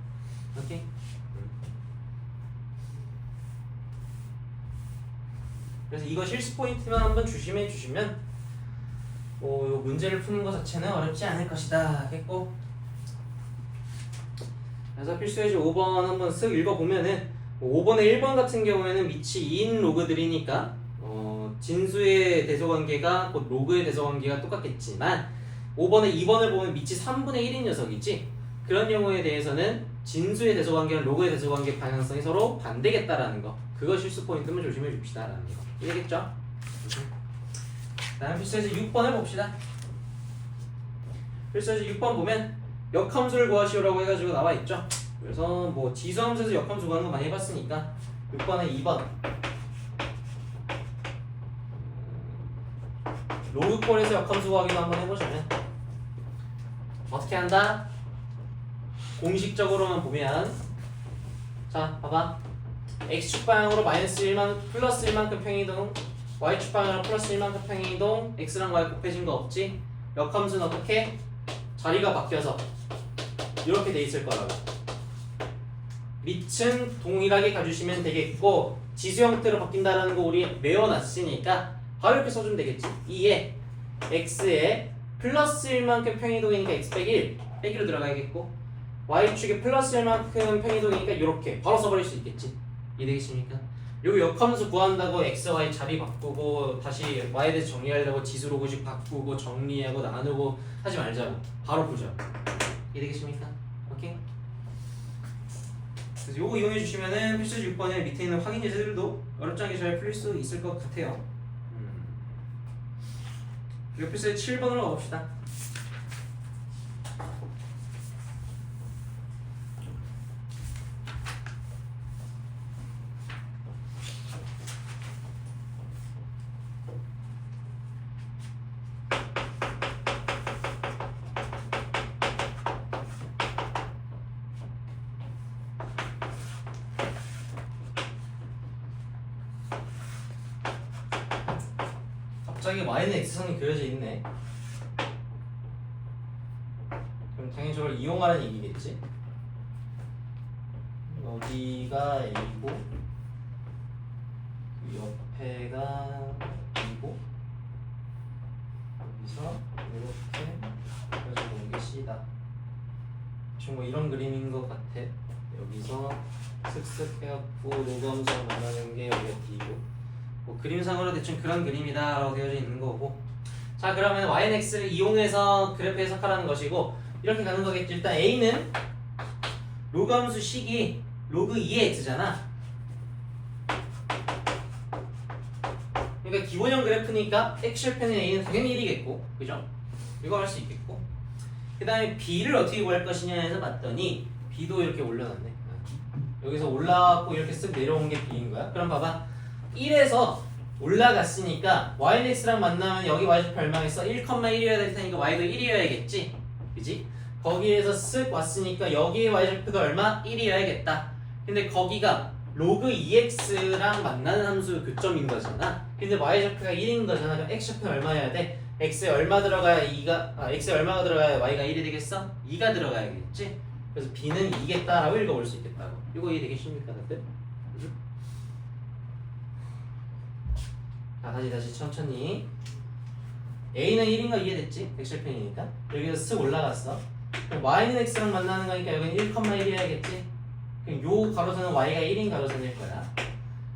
오케이? 그래서 이거 실수 포인트만 한번 주심해 주시면 이 문제를 푸는 것 자체는 어렵지 않을 것이다. 겠고, 그래서 필수예제 5번 한번 쓱 읽어보면은 5번에 1번 같은 경우에는 밑이 2인 로그들이니까 진수의 대소관계가 곧 로그의 대소관계가 똑같겠지만 5번에 2번을 보면 밑이 3분의 1인 녀석이지 그런 경우에 대해서는 진수의 대소관계랑 로그의 대소관계 방향성이 서로 반대겠다라는 거 그거 실수 포인트만 조심해 줍시다 라는 거 이해겠죠? 다음 필수예제 6번을 봅시다. 필수예제 6번 보면 역함수를 구하시오라고 해가지고 나와있죠. 그래서 뭐 지수함수에서 역함수 구하는 거 많이 해봤으니까 6번에 2번 로그꼴에서 역함수 구하기도 한번 해보시면 어떻게 한다? 공식적으로만 보면 자 봐봐 x축 방향으로 마이너스 1만 플러스 1만큼 평행이동 y축 방향으로 플러스 1만큼 평행이동 x랑 y 곱해진 거 없지? 역함수는 어떻게? 자리가 바뀌어서 이렇게 돼 있을 거라고 밑은 동일하게 가주시면 되겠고 지수 형태로 바뀐다라는 거 우리 외워놨으니까 바로 이렇게 써주면 되겠지 2에 x에 플러스 1만큼 평행이동이니까 x 빼기 1 빼기로 들어가야겠고 y축에 플러스 1만큼 평행이동이니까 이렇게 바로 써버릴 수 있겠지 이해되겠습니까? 요거 역함수 구한다고 x, y 자리 바꾸고 다시 y에 대해서 정리하려고 지수 로그식 바꾸고 정리하고 나누고 하지 말자고 바로 보자 이해되겠습니까? 오케이? 그래서 요거 이용해 주시면은 필수 6번에 밑에 있는 확인 예제들도 어렵지 않게 잘 풀릴 수 있을 것 같아요. 그리고 필수 7번으로 가봅시다. 갑자기 y는 x선이 그려져 있네. 그럼 당연히 저걸 이용하라는 얘기겠지. 여기가 a고 옆에가 b고 여기서 이렇게 그려져 놓은 게 c다. 지금 뭐 이런 그림인 것 같아. 여기서 슥슥 해갖고 로그함수랑 만나는 게 여기가 d고 뭐 그림상으로 대충 그런 그림이다 라고 되어져 있는 거고 자 그러면 YNX를 이용해서 그래프 해석하라는 것이고 이렇게 가는 거겠지. 일단 A는 로그함수 식이 로그 2의 X잖아. 그러니까 기본형 그래프니까 X절편의 A는 당연히 1이겠고 그죠? 이거 할 수 있겠고 그 다음에 B를 어떻게 구할 것이냐 해서 봤더니 B도 이렇게 올려놨네. 여기서 올라왔고 이렇게 쓱 내려온 게 B인 거야. 그럼 봐봐 1에서 올라갔으니까 YX랑 만나면 여기 Y좌표 얼마겠어? 1,1이어야 될 테니까 Y도 1이어야겠지? 그지? 거기에서 쓱 왔으니까 여기에 Y좌표가 얼마? 1이어야겠다. 근데 거기가 로그 2x랑 만나는 함수 교점인 거잖아. 근데 Y좌표가 1인 거잖아. 그럼 X좌표는 얼마여야 돼? X에 얼마 들어가야 X에 얼마가 들어가야 Y가 1이 되겠어? 2가 들어가야겠지? 그래서 B는 2겠다라고 읽어볼 수 있겠다고. 이거 이해되겠습니까 다들? 자 다시 천천히 A는 1인가 이해됐지? X절편이니까 여기서 쓱 올라갔어. 그럼 Y는 X랑 만나는 거니까 여기는 1,1이어야겠지? 그럼 요 가로선은 Y가 1인 가로선일 거야.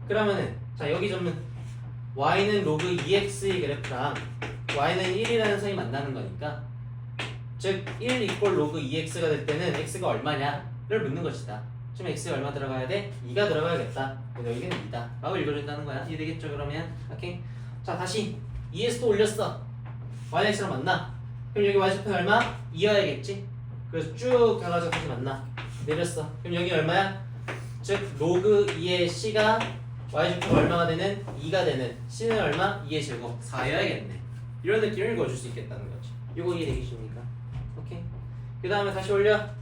그러면은 자 여기 점은 Y는 로그 2X의 그래프랑 Y는 1이라는 선이 만나는 거니까 즉 1 이꼴 로그 2X가 될 때는 X가 얼마냐를 묻는 것이다. 지금 X에 얼마 들어가야 돼? 2가 들어가야겠다. 근데 여기는 2다 라고 읽어준다는 거야. 이해되겠죠 그러면? 오케이. 자 다시 2에서 또 올렸어. YX랑 만나. 그럼 여기 Y좌표는 얼마? 2여야겠지? 그래서 쭉 가가지고 다시 만나. 내렸어. 그럼 여기 얼마야? 즉 로그 2의 C가 Y좌표가 얼마가 되는? 2가 되는 C는 얼마? 2의 제곱 4여야겠네. 이런 느낌을 읽어줄 수 있겠다는 거지. 이거 이해되겠습니까? 오케이. 그 다음에 다시 올려.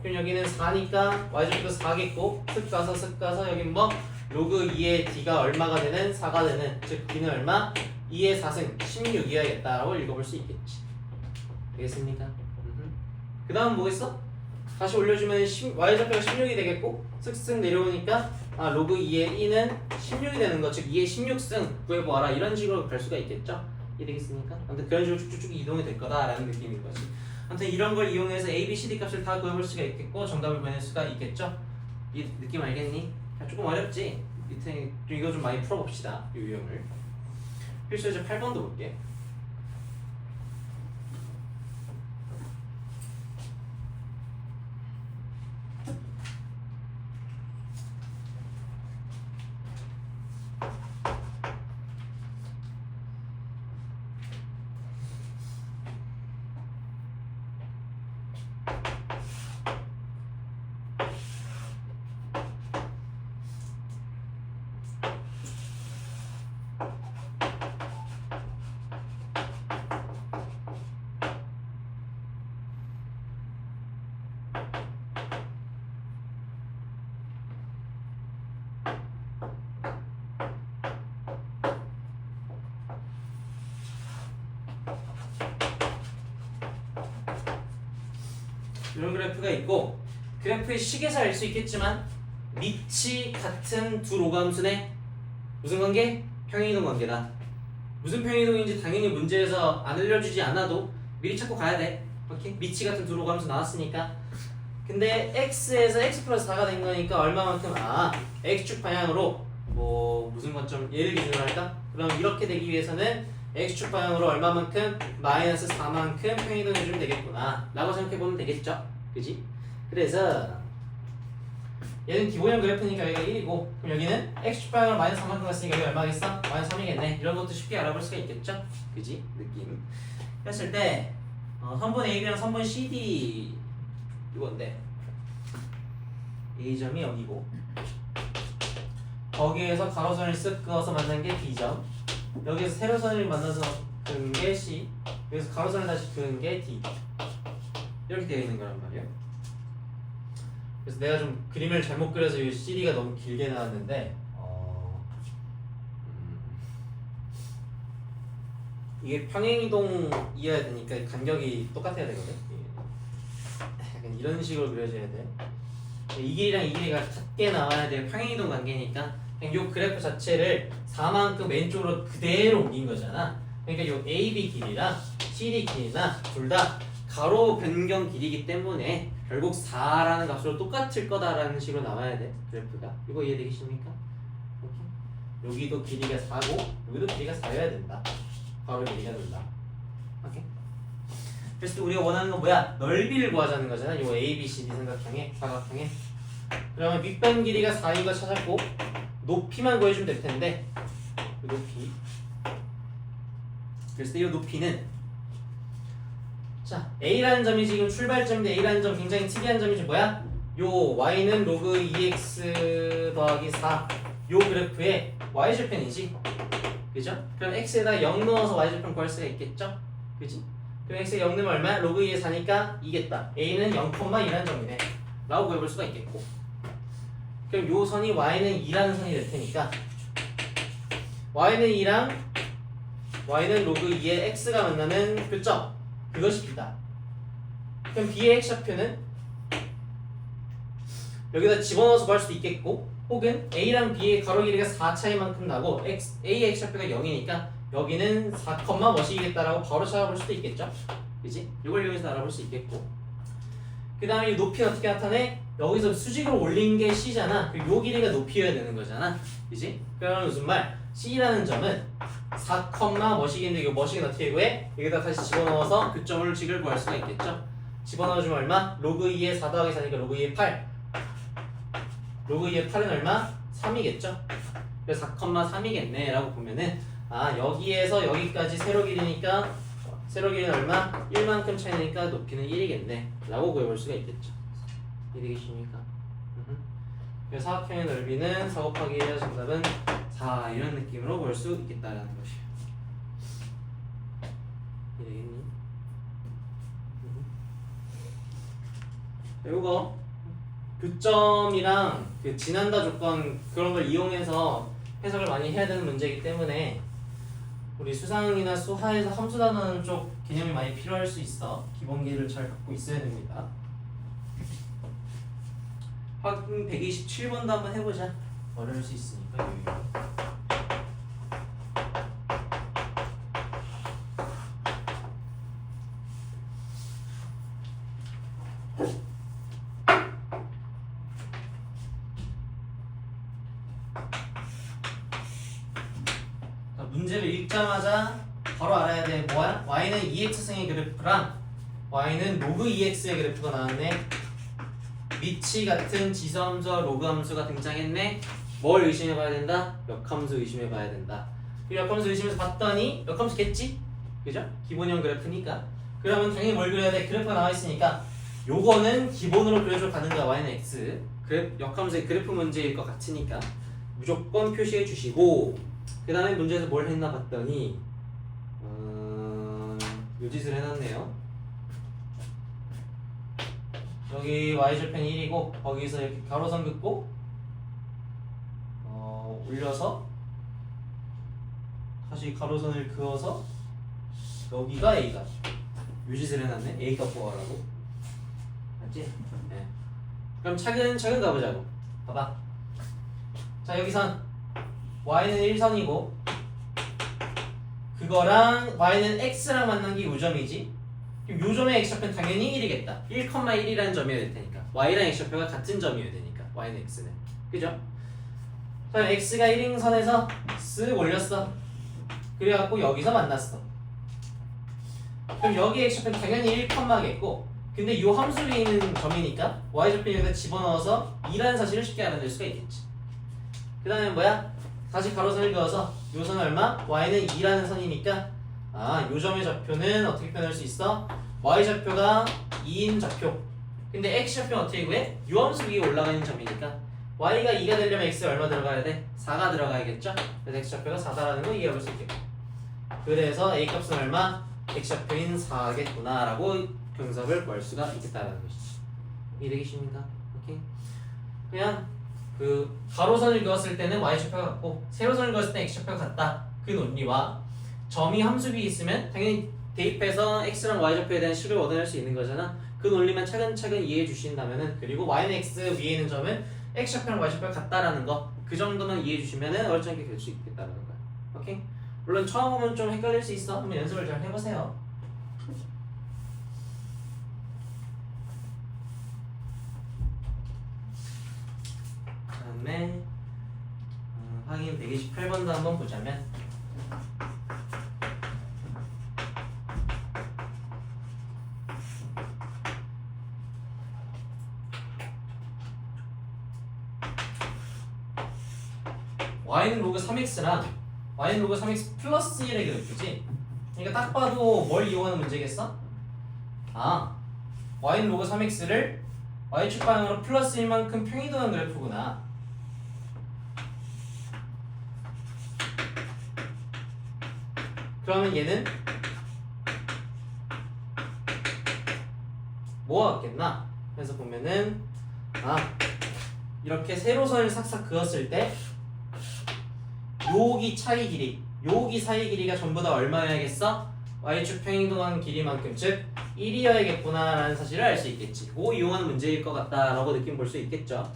그럼 여기는 4니까 y좌표도 4겠고 쓱 가서 여긴 뭐 로그 2의 d가 얼마가 되는 4가 되는 즉 d는 얼마? 2의 4승 16이어야겠다라고 읽어볼 수 있겠지. 되겠습니까? 그 다음 뭐겠어? 다시 올려주면 y좌표가 16이 되겠고 쓱쓱 내려오니까 로그 2의 2는 16이 되는 거 즉 2의 16승 구해보아라 이런 식으로 갈 수가 있겠죠? 이해되겠습니까? 아무튼 그런 식으로 쭉쭉쭉 이동이 될 거다라는 느낌인 거지. 아무튼 이런 걸 이용해서 A, B, C, D 값을 다 구해볼 수가 있겠고 정답을 보낼 수가 있겠죠? 이 느낌 알겠니? 조금 어렵지? 밑에 이거 좀 많이 풀어봅시다. 이 유형을. 필수제 8번도 볼게. 이런 그래프가 있고 그래프의 식에서 알 수 있겠지만 밑이 같은 두 로감순의 무슨 관계? 평행이동 관계다. 무슨 평행이동인지 당연히 문제에서 안 알려주지 않아도 미리 찾고 가야 돼. 오케이? 밑이 같은 두 로감수 나왔으니까. 근데 x에서 x 플러스 4가 된 거니까 얼마만큼? x축 방향으로 뭐 무슨 관점 얘를 기준으로 할까? 그럼 이렇게 되기 위해서는 x축 방향으로 얼마만큼? 마이너스 4만큼 평행이동해주면 되겠구나 라고 생각해보면 되겠죠? 그지? 그래서 얘는 기본형 그래프니까 여기가 1이고 그럼 여기는 x축 방향으로 마이너스 4만큼 갔으니까 여기 얼마겠어? 마이너스 3이겠네. 이런 것도 쉽게 알아볼 수가 있겠죠? 그지? 느낌 했을 때 선분 AB랑 선분 CD 이건데 A점이 여기고 거기에서 가로선을 쓱 그어서 만난 게 B점, 여기에서 세로선을 만나서 그은 게 C, 여기서 가로선을 다시 그은 게 D 이렇게 되어 있는 거란 말이에요. 그래서 내가 좀 그림을 잘못 그려서 이 CD가 너무 길게 나왔는데 이게 평행이동이어야 되니까 간격이 똑같아야 되거든. 약간 이런 식으로 그려져야 돼. 이 길이랑 이 길이가 같게 나와야 돼. 평행이동 관계니까 그냥 요 그래프 자체를 4만큼 왼쪽으로 그대로 옮긴 거잖아. 그러니까 요 AB 길이랑 CD 길이나 둘 다 가로 변경 길이기 때문에 결국 4라는 값으로 똑같을 거다라는 식으로 나와야 돼. 그래프가. 이거 이해되시십니까? 여기도 길이가 4고 여기도 길이가 4여야 된다. 가로 길이가 된다. 오케이? 그래서 우리가 원하는 건 뭐야? 넓이를 구하자는 거잖아. 요 A, B, C, D 삼각형의 사각형에. 그러면 윗변 길이가 4인 거 찾았고 높이만 구해주면 될 텐데 높이. 그래서 이 높이는 자 A라는 점이 지금 출발점인데 A라는 점 굉장히 특이한 점이지 뭐야? 요 Y는 로그 2x 더하기 4 요 그래프의 Y절편이지. 그죠? 그럼 X에다 0 넣어서 Y절편 구할 수가 있겠죠? 그지? 그럼 X에 0 넣으면 얼마야? 로그 2에 4니까 2겠다. A는 0,2라는 점이네 라고 구해볼 수가 있겠고 그럼 요 선이 Y는 2라는 선이 될 테니까 Y는 2랑 Y는 로그 2에 X가 만나는 교점 그것이 B다. 그럼 B의 X좌표는 여기다 집어넣어서 구할 수도 있겠고 혹은 A랑 B의 가로 길이가 4 차이만큼 나고 A의 X좌표가 0이니까 여기는 4, 뭐시겠다라고 바로 찾아볼 수도 있겠죠? 그지? 이걸 이용해서 알아볼 수 있겠고 그 다음에 이 높이는 어떻게 나타내? 여기서 수직으로 올린 게 C잖아. 그리고 요 길이가 높이여야 되는 거잖아. 그지? 그러면 무슨 말? C라는 점은 4, 뭐시겠는데 이거 뭐시긴 어떻게 구해? 여기다 다시 집어넣어서 그 점을 식을 구할 수가 있겠죠? 집어넣어주면 얼마? 로그 2에 4 더하기 4니까 로그 2에 8 로그 2의 8은 얼마? 3이겠죠? 그래서 4,3이겠네 라고 보면은 여기에서 여기까지 세로 길이니까 세로 길이는 얼마? 1만큼 차이니까 높이는 1이겠네 라고 구해볼 수가 있겠죠. 이해되겠습니까? 그래서 사각형의 넓이는 4 곱하기 1이라 정답은 4 이런 느낌으로 볼 수 있겠다라는 것이에요. 이해되겠니? 이거 교점이랑 그 지난다 조건 그런 걸 이용해서 해석을 많이 해야 되는 문제이기 때문에 우리 수상이나 수하에서 함수 단어는 쪽 개념이 많이 필요할 수 있어. 기본기를 잘 갖고 있어야 됩니다. 확인 127번도 한번 해보자. 어려울 수 있으니까 여유로. 문제를 읽자마자 바로 알아야 돼. 뭐야? y는 2x승의 그래프랑 y는 로그 2x의 그래프가 나왔네. 위치 같은 지점저 로그 함수가 등장했네. 뭘 의심해봐야 된다? 역함수 의심해봐야 된다. 이 역함수 의심해서 봤더니 역함수겠지? 그죠? 기본형 그래프니까. 그러면 당연히 뭘 그려야 돼? 그래프가 나와있으니까 요거는 기본으로 그려줘 가는 거야. y는 x. 역함수의 그래프 문제일 것 같으니까 무조건 표시해 주시고, 그 다음에 문제에서 뭘 했나 봤더니 요 짓을 해놨네요. 여기 y절편이 1이고 거기서 이렇게 가로선 긋고 올려서 다시 가로선을 그어서 여기가 a가, 요 짓을 해놨네. a값 구하라고. 맞지? 네. 그럼 차근차근 가보자고. 봐봐. 자, 여기선 y는 1선이고 그거랑 y는 x랑 만난 게 요점이지. 그럼 요점의 x좌표는 당연히 1이겠다. 1,1이라는 점이어야 될 테니까 y랑 x좌표가 같은 점이어야 되니까 y는 x는. 그죠? 자, x가 1인 선에서 쓱 올렸어. 그래갖고 여기서 만났어. 그럼 여기 x좌표는 당연히 1,겠고, 근데 이 함수 위에 있는 점이니까 y좌표 여기다 집어넣어서 2라는 사실을 쉽게 알아낼 수가 있겠지. 그 다음에 뭐야? 다시 가로선을 그어서 요 선 얼마? y는 2라는 선이니까 요 점의 좌표는 어떻게 표현할 수 있어? y좌표가 2인 좌표. 근데 x좌표는 어떻게 구해? 요 함수 위에 올라가 있는 점이니까 y가 2가 되려면 x에 얼마 들어가야 돼? 4가 들어가야겠죠? 그래서 x좌표가 4다라는 거 이해해 볼 수 있겠고, 그래서 a값은 얼마? x좌표인 4겠구나 라고 분석을 구할 수가 있겠다라는 것이지. 이해되겠습니까? 오케이? 그냥 그 가로선을 그었을 때는 y좌표가 같고 세로선을 그었을 때는 x좌표가 같다. 그 논리와 점이 함수 위에 있으면 당연히 대입해서 x랑 y좌표에 대한 식을 얻어낼 수 있는 거잖아. 그 논리만 차근차근 이해해 주신다면은, 그리고 y는 x 위에 있는 점은 x좌표랑 y좌표가 같다라는 거, 그 정도만 이해해 주시면은 어렵지 않게 될 수 있겠다라는 거야. 오케이? 물론 처음 보면 좀 헷갈릴 수 있어. 한번 연습을 잘 해보세요. 다음에 확인 128번도 한번 보자면, y는 로그 3x랑 y는 로그 3x 플러스 1의 그래프지. 그러니까 딱 봐도 뭘 이용하는 문제겠어? y는 로그 3x를 y축 방향으로 플러스 1만큼 평이동한 그래프구나. 그러면 얘는 뭐가 같겠나? 그래서 보면은 이렇게 세로선을 싹싹 그었을 때 여기 차이 길이, 여기 사이 길이가 전부 다 얼마여야겠어? y축 평이동한 길이만큼, 즉 1이어야겠구나 라는 사실을 알 수 있겠지. 그거 이용하는 문제일 것 같다 라고 느낌 볼 수 있겠죠.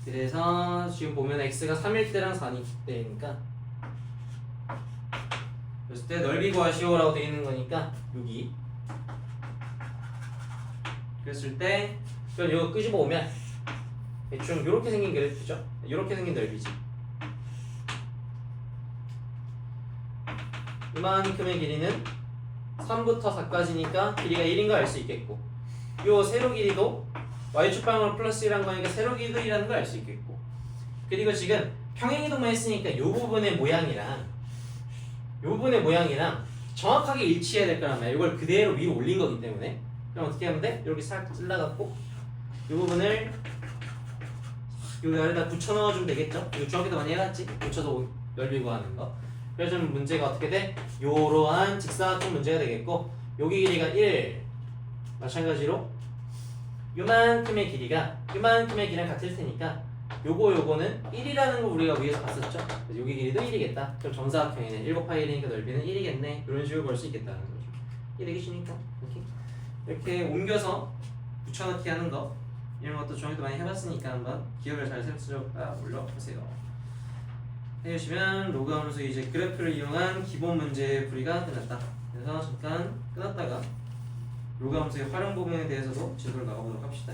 그래서 지금 보면 x가 3일 때랑 4일 때니까, 그랬을 때 넓이 구하시오 라고 되어 있는 거니까 여기, 그랬을 때 그럼 이거 끄집어 오면 대충 이렇게 생긴 그래프죠. 이렇게 생긴 넓이지. 이만큼의 길이는 3부터 4까지니까 길이가 1인 걸 알 수 있겠고, 요 세로 길이도 y축 방향으로 플러스 1한 거니까 세로 길이도 1이라는 걸 알 수 있겠고, 그리고 지금 평행이동만 했으니까 요 부분의 모양이랑 요 부분의 모양이랑 정확하게 일치해야 될 거란 말이야. 이걸 그대로 위로 올린 거기 때문에. 그럼 어떻게 하면 돼? 이렇게 싹 잘라갖고 요 부분을 요 열에다 붙여 넣어주면 되겠죠? 이거 중학교 때 많이 해봤지? 붙여서 넓이 구하는 거. 그래서 좀 문제가 어떻게 돼? 요러한 직사각형 문제가 되겠고, 여기 길이가 1, 마찬가지로 요만큼의 길이랑 같을 테니까 요거는 1이라는 거 우리가 위에서 봤었죠? 그래서 여기 길이도 1이겠다. 그럼 정사각형이네. 1 곱하기 1이니까 넓이는 1이겠네. 이런 식으로 볼 수 있겠다는 거죠. 이해되겠습니까? 이렇게 옮겨서 붙여넣기 하는 거, 이런 것도 중학교 때 많이 해봤으니까 한번 기억을 잘 올려보세요. 해주시면 로그 함수 이제 그래프를 이용한 기본 문제의 풀이가 끝났다. 그래서 잠깐 끊었다가 로그 함수의 활용 부분에 대해서도 지도를 나가보도록 합시다.